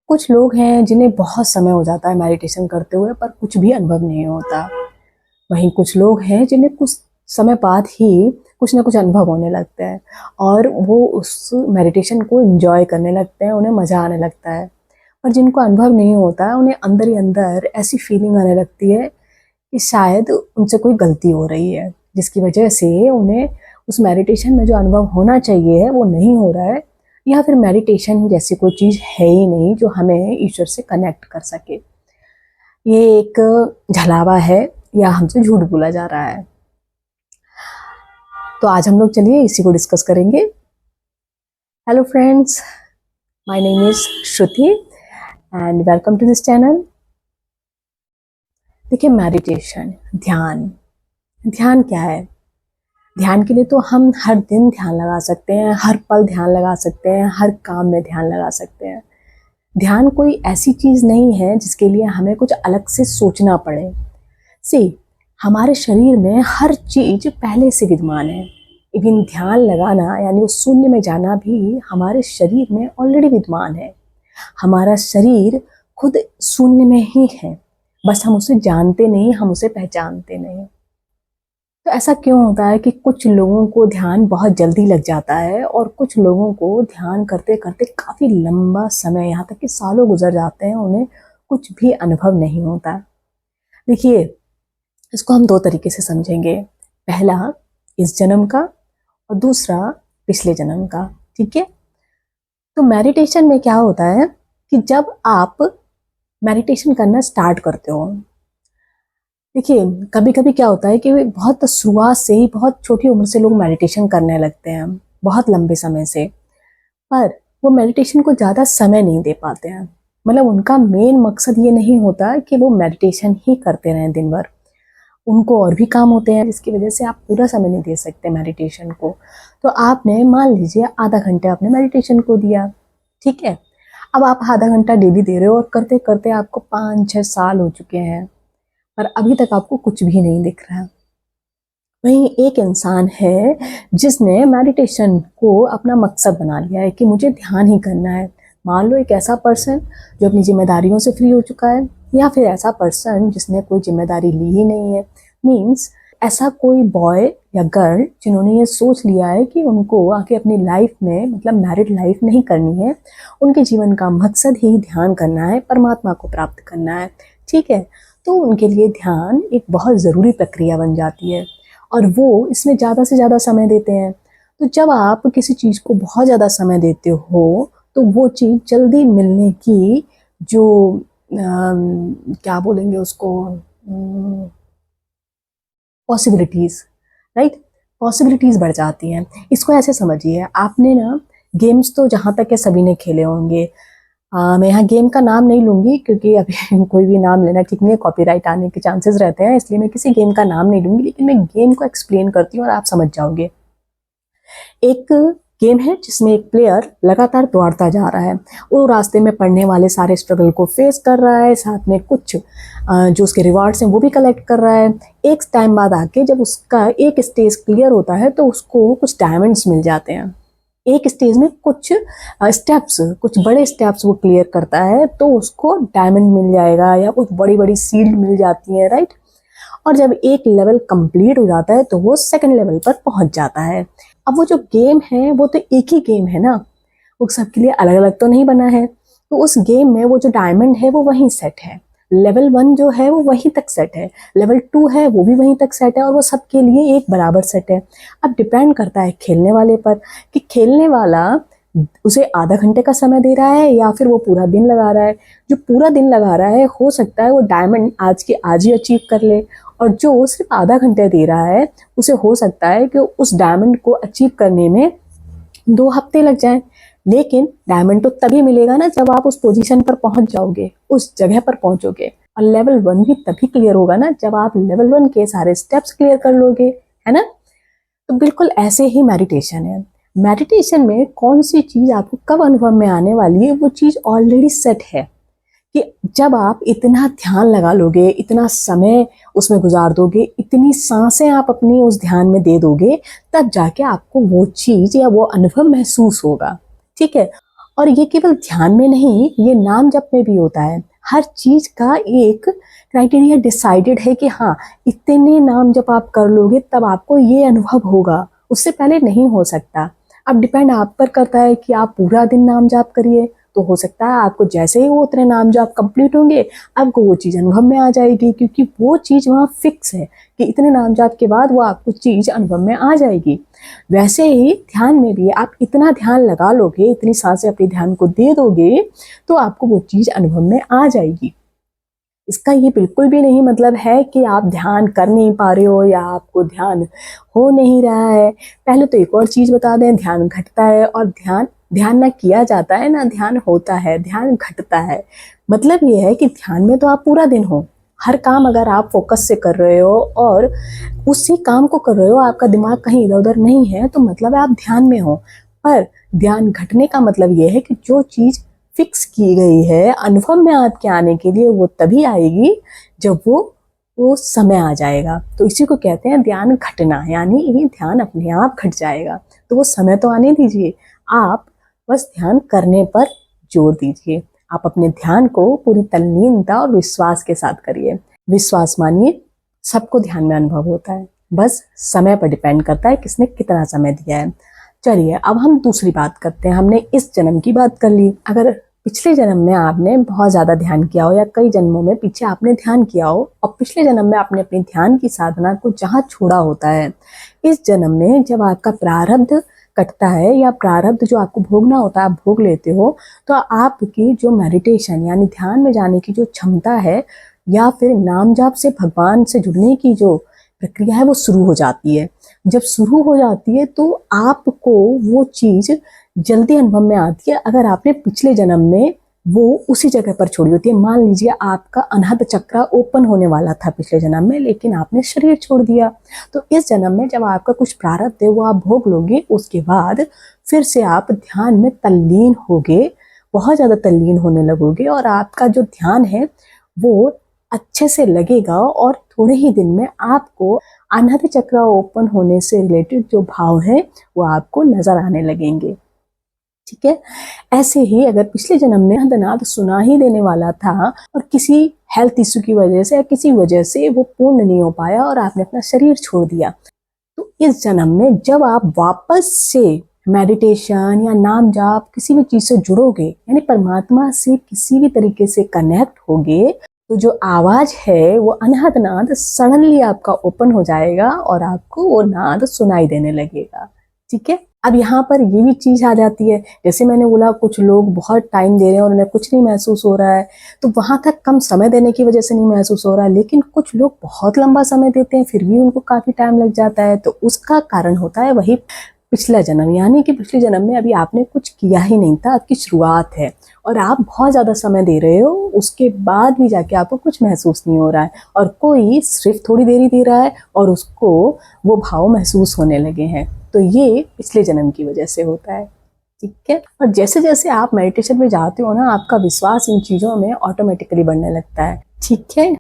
कुछ लोग हैं जिन्हें बहुत समय हो जाता है मेडिटेशन करते हुए पर कुछ भी अनुभव नहीं होता। वहीं कुछ लोग हैं जिन्हें कुछ समय बाद ही कुछ ना कुछ अनुभव होने लगता है और वो उस मेडिटेशन को एंजॉय करने लगते हैं, उन्हें मज़ा आने लगता है। और जिनको अनुभव नहीं होता उन्हें अंदर ही अंदर ऐसी फीलिंग आने लगती है कि शायद उनसे कोई गलती हो रही है, जिसकी वजह से उन्हें उस मेडिटेशन में जो अनुभव होना चाहिए वो नहीं हो रहा है, या फिर मेडिटेशन जैसी कोई चीज़ है ही नहीं जो हमें ईश्वर से कनेक्ट कर सके। ये एक झलावा है या हमसे झूठ बोला जा रहा है। तो आज हम लोग चलिए इसी को डिस्कस करेंगे। Hello friends, my name is Shruti and welcome to this channel. देखिए, मेडिटेशन, ध्यान ध्यान क्या है? ध्यान के लिए तो हम हर दिन ध्यान लगा सकते हैं, हर पल ध्यान लगा सकते हैं, हर काम में ध्यान लगा सकते हैं। ध्यान कोई ऐसी चीज़ नहीं है जिसके लिए हमें कुछ अलग से सोचना पड़े। हमारे शरीर में हर चीज़ पहले से विद्यमान है। इवन ध्यान लगाना यानी वो शून्य में जाना भी हमारे शरीर में ऑलरेडी विद्यमान है। हमारा शरीर खुद शून्य में ही है, बस हम उसे जानते नहीं, हम उसे पहचानते नहीं। तो ऐसा क्यों होता है कि कुछ लोगों को ध्यान बहुत जल्दी लग जाता है और कुछ लोगों को ध्यान करते करते काफ़ी लंबा समय, यहाँ तक कि सालों गुजर जाते हैं, उन्हें कुछ भी अनुभव नहीं होता। देखिए, इसको हम दो तरीके से समझेंगे। पहला इस जन्म का और दूसरा पिछले जन्म का। ठीक है? तो मेडिटेशन में क्या होता है कि जब आप मेडिटेशन करना स्टार्ट करते हो, देखिए कभी कभी क्या होता है कि बहुत शुरुआत से ही बहुत छोटी उम्र से लोग मेडिटेशन करने लगते हैं, बहुत लंबे समय से, पर वो मेडिटेशन को ज़्यादा समय नहीं दे पाते हैं। मतलब उनका मेन मकसद ये नहीं होता कि वो मेडिटेशन ही करते रहें दिन भर। उनको और भी काम होते हैं जिसकी वजह से आप पूरा समय नहीं दे सकते मेडिटेशन को। तो आपने मान लीजिए आधा घंटा आपने मेडिटेशन को दिया, ठीक है? अब आप आधा घंटा डेली दे रहे हो और करते करते आपको 5-6 साल हो चुके हैं, पर अभी तक आपको कुछ भी नहीं दिख रहा। वहीं एक इंसान है जिसने मेडिटेशन को अपना मकसद बना लिया है कि मुझे ध्यान ही करना है। मान लो एक ऐसा पर्सन जो अपनी जिम्मेदारियों से फ्री हो चुका है, या फिर ऐसा पर्सन जिसने कोई जिम्मेदारी ली ही नहीं है। मीन्स ऐसा कोई बॉय या गर्ल जिन्होंने ये सोच लिया है कि उनको आगे अपनी लाइफ में, मतलब मैरिड लाइफ नहीं करनी है, उनके जीवन का मकसद ही ध्यान करना है, परमात्मा को प्राप्त करना है। ठीक है? तो उनके लिए ध्यान एक बहुत ज़रूरी प्रक्रिया बन जाती है और वो इसमें ज़्यादा से ज़्यादा समय देते हैं। तो जब आप किसी चीज़ को बहुत ज़्यादा समय देते हो तो वो चीज़ जल्दी मिलने की जो क्या बोलेंगे उसको, पॉसिबिलिटीज़, राइट, पॉसिबिलिटीज़ बढ़ जाती हैं। इसको ऐसे समझिए, आपने ना गेम्स तो जहाँ तक है सभी ने खेले होंगे। मैं यहाँ गेम का नाम नहीं लूँगी क्योंकि अभी कोई भी नाम लेना ठीक नहीं है, कॉपीराइट आने के चांसेस रहते हैं, इसलिए मैं किसी गेम का नाम नहीं लूँगी, लेकिन मैं गेम को एक्सप्लेन करती हूँ और आप समझ जाओगे। एक गेम है जिसमें एक प्लेयर लगातार दौड़ता जा रहा है, वो रास्ते में पड़ने वाले सारे स्ट्रगल को फेस कर रहा है, साथ में कुछ जो उसके रिवार्ड्स हैं वो भी कलेक्ट कर रहा है। एक टाइम बाद आके जब उसका एक स्टेज क्लियर होता है तो उसको कुछ डायमंड्स मिल जाते हैं। एक स्टेज में कुछ स्टेप्स, कुछ बड़े स्टेप्स वो क्लियर करता है तो उसको डायमंड मिल जाएगा या कुछ बड़ी बड़ी सील्ड मिल जाती है, राइट। और जब एक लेवल कंप्लीट हो जाता है तो वो सेकंड लेवल पर पहुंच जाता है। अब वो जो गेम है वो तो एक ही गेम है ना, वो सबके लिए अलग अलग तो नहीं बना है। तो उस गेम में वो जो डायमंड है वो वहीं सेट है, लेवल 1 जो है वो वहीं तक सेट है, लेवल 2 है वो भी वहीं तक सेट है, और वो सबके लिए एक बराबर सेट है। अब डिपेंड करता है खेलने वाले पर कि खेलने वाला उसे आधा घंटे का समय दे रहा है या फिर वो पूरा दिन लगा रहा है। जो पूरा दिन लगा रहा है हो सकता है वो डायमंड आज के आज ही अचीव कर ले, और जो सिर्फ आधा घंटे दे रहा है उसे हो सकता है कि उस डायमंड को अचीव करने में 2 हफ्ते लग जाएं। लेकिन डायमंड तो तभी मिलेगा ना जब आप उस पोजीशन पर पहुंच जाओगे, उस जगह पर पहुंचोगे। और लेवल 1 भी तभी क्लियर होगा ना जब आप लेवल 1 के सारे स्टेप्स क्लियर कर लोगे, है ना। तो बिल्कुल ऐसे ही मेडिटेशन है। मेडिटेशन में कौन सी चीज़ आपको कब अनुभव में आने वाली है, वो चीज़ ऑलरेडी सेट है कि जब आप इतना ध्यान लगा लोगे, इतना समय उसमें गुजार दोगे, इतनी सांसें आप अपनी उस ध्यान में दे दोगे, तब जाके आपको वो चीज़ या वो अनुभव महसूस होगा। ठीक है? और ये केवल ध्यान में नहीं, ये नाम जप में भी होता है। हर चीज का एक क्राइटेरिया डिसाइडेड है कि हाँ, इतने नाम जब आप कर लोगे तब आपको ये अनुभव होगा, उससे पहले नहीं हो सकता। अब डिपेंड आप पर करता है कि आप पूरा दिन नाम जाप करिए, तो हो सकता है आपको जैसे ही वो उतने नाम जाप कंप्लीट होंगे आपको वो चीज़ अनुभव में आ जाएगी, क्योंकि वो चीज़ वहाँ फिक्स है कि इतने नाम जाप के बाद वो आपको चीज़ अनुभव में आ जाएगी। वैसे ही ध्यान में भी आप इतना ध्यान लगा लोगे, इतनी सांसें अपने ध्यान को दे दोगे तो आपको वो चीज़ अनुभव में आ जाएगी। इसका ये बिल्कुल भी नहीं मतलब है कि आप ध्यान कर नहीं पा रहे हो या आपको ध्यान हो नहीं रहा है। पहले तो एक और चीज़ बता दें, ध्यान घटता है और ध्यान ध्यान ना किया जाता है ना ध्यान होता है, ध्यान घटता है। मतलब ये है कि ध्यान में तो आप पूरा दिन हो, हर काम अगर आप फोकस से कर रहे हो और उसी काम को कर रहे हो, आपका दिमाग कहीं इधर उधर नहीं है, तो मतलब आप ध्यान में हो। पर ध्यान घटने का मतलब ये है कि जो चीज़ फिक्स की गई है अनुभव में आपके आने के लिए, वो तभी आएगी जब वो समय आ जाएगा। तो इसी को कहते हैं ध्यान घटना, यानी ये ध्यान अपने आप घट जाएगा। तो वो समय तो आने दीजिए, आप बस ध्यान करने पर जोर दीजिए। आप अपने ध्यान को पूरी तल्लीनता और विश्वास के साथ करिए। विश्वास मानिए, सबको ध्यान में अनुभव होता है, बस समय पर डिपेंड करता है किसने कितना समय दिया है। चलिए अब हम दूसरी बात करते हैं। हमने इस जन्म की बात कर ली। अगर पिछले जन्म में आपने बहुत ज़्यादा ध्यान किया हो या कई जन्मों में पीछे आपने ध्यान किया हो और पिछले जन्म में आपने अपने ध्यान की साधना को जहाँ छोड़ा होता है, इस जन्म में जब आपका प्रारब्ध कटता है या प्रारब्ध जो आपको भोगना होता है आप भोग लेते हो, तो आपकी जो मेडिटेशन यानी ध्यान में जाने की जो क्षमता है या फिर नाम जाप से भगवान से जुड़ने की जो प्रक्रिया है वो शुरू हो जाती है। जब शुरू हो जाती है तो आपको वो चीज़ जल्दी अनुभव में आती है अगर आपने पिछले जन्म में वो उसी जगह पर छोड़ी होती है। मान लीजिए आपका अनहद चक्र ओपन होने वाला था पिछले जन्म में, लेकिन आपने शरीर छोड़ दिया, तो इस जन्म में जब आपका कुछ प्रारब्ध है वो आप भोग लोगे, उसके बाद फिर से आप ध्यान में तल्लीन होगे, बहुत ज़्यादा तल्लीन होने लगोगे और आपका जो ध्यान है वो अच्छे से लगेगा और थोड़े ही दिन में आपको अनहद चक्र ओपन होने से रिलेटेड जो भाव है वो आपको नजर आने लगेंगे। ठीक है। ऐसे ही अगर पिछले जन्म में हदनाद सुना ही देने वाला था और किसी हेल्थ इश्यू की वजह से या किसी वजह से वो पूर्ण नहीं हो पाया और आपने अपना शरीर छोड़ दिया, तो इस जन्म में जब आप वापस से मेडिटेशन या नाम जाप किसी भी चीज से जुड़ोगे यानी परमात्मा से किसी भी तरीके से कनेक्ट होगे, तो जो आवाज है वो अनहद नाद सडनली आपका ओपन हो जाएगा और आपको वो नाद सुनाई देने लगेगा। ठीक है। अब यहाँ पर ये भी चीज आ जाती है, जैसे मैंने बोला कुछ लोग बहुत टाइम दे रहे हैं और उन्हें कुछ नहीं महसूस हो रहा है, तो वहां तक कम समय देने की वजह से नहीं महसूस हो रहा है। लेकिन कुछ लोग बहुत लंबा समय देते हैं फिर भी उनको काफी टाइम लग जाता है, तो उसका कारण होता है वही पिछला जन्म, यानी कि पिछले जन्म में अभी आपने कुछ किया ही नहीं था, आपकी शुरुआत है और आप बहुत ज़्यादा समय दे रहे हो, उसके बाद भी जाके आपको कुछ महसूस नहीं हो रहा है और कोई सिर्फ थोड़ी देर ही दे रहा है और उसको वो भाव महसूस होने लगे हैं, तो ये पिछले जन्म की वजह से होता है। ठीक है। और जैसे जैसे आप मेडिटेशन में जाते हो ना, आपका विश्वास इन चीज़ों में ऑटोमेटिकली बढ़ने लगता है। ठीक है।